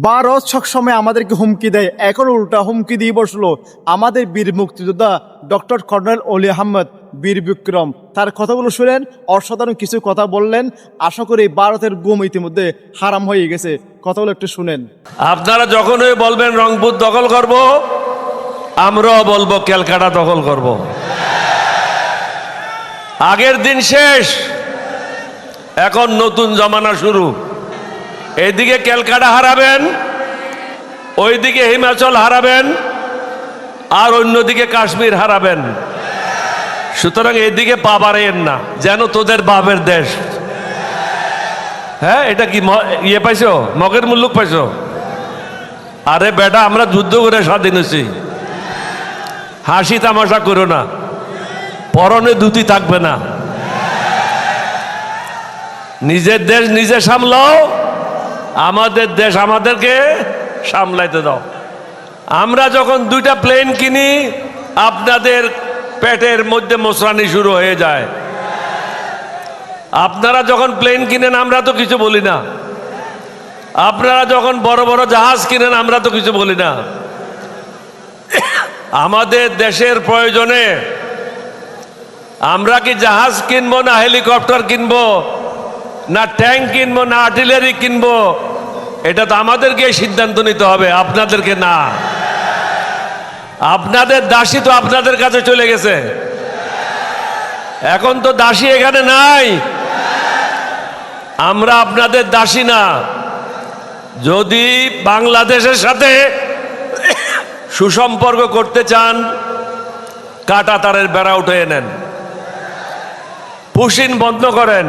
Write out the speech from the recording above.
ভারত সবসময় আমাদেরকে হুমকি দেয়, এখন উল্টা হুমকি দিয়ে বসলো আমাদের বীর মুক্তিযোদ্ধা ডক্টর কর্নেল অলি আহমেদ বীর বিক্রম। তার কথাগুলো শুনেন, অসাধারণ কিছু কথা বললেন। আশা করি ভারতের ঘুম ইতিমধ্যে হারাম হয়ে গেছে। কথাগুলো একটু শুনেন। আপনারা যখনই বলবেন রংপুর দখল করব, আমরাও বলবো ক্যালকাটা দখল করব। আগের দিন শেষ, এখন নতুন জমানা শুরু। এইদিকে ক্যালকাটা হারাবেন, ওইদিকে হিমাচল হারাবেন, আর অন্যদিকে কাশ্মীর হারাবেন। সুতরাং এদিকে পা বাড়াইয়েন না, যেন তোদের বাপের দেশ। হ্যাঁ, এটা কি ইয়ে পাইছো, মগের মুল্লুক পাইছো? আরে বেটা, আমরা যুদ্ধ করে স্বাধীন হয়েছি। হাসি তামাশা করো না, পরনে ধুতি থাকবে না। নিজের দেশ নিজে সামলাও, আমাদের দেশ আমাদেরকে সামলাইতে দাও। আমরা যখন দুইটা প্লেন কিনি, আপনাদের পেটের মধ্যে মোচড়ানি শুরু হয়ে যায়। আপনারা যখন প্লেন কিনেন, আমরা তো কিছু বলি না। আপনারা যখন বড় বড় জাহাজ কিনেন, আমরা তো কিছু বলি না। আমাদের দেশের প্রয়োজনে আমরা কি জাহাজ কিনবো, না হেলিকপ্টার কিনবো, না ট্যাঙ্ক কিনবো, না আর্টিলারি কিনবো, এটা তো আমাদেরকে সিদ্ধান্ত নিতে হবে, আপনাদেরকে না। আপনাদের দাসী তো আপনাদের কাছে চলে গেছে, এখন তো দাসী এখানে নাই। আমরা আপনাদের দাসী না। যদি বাংলাদেশের সাথে সুসম্পর্ক করতে চান, কাঁটা তারের বেড়া উঠে নেন, পুশিন বন্ধ করেন।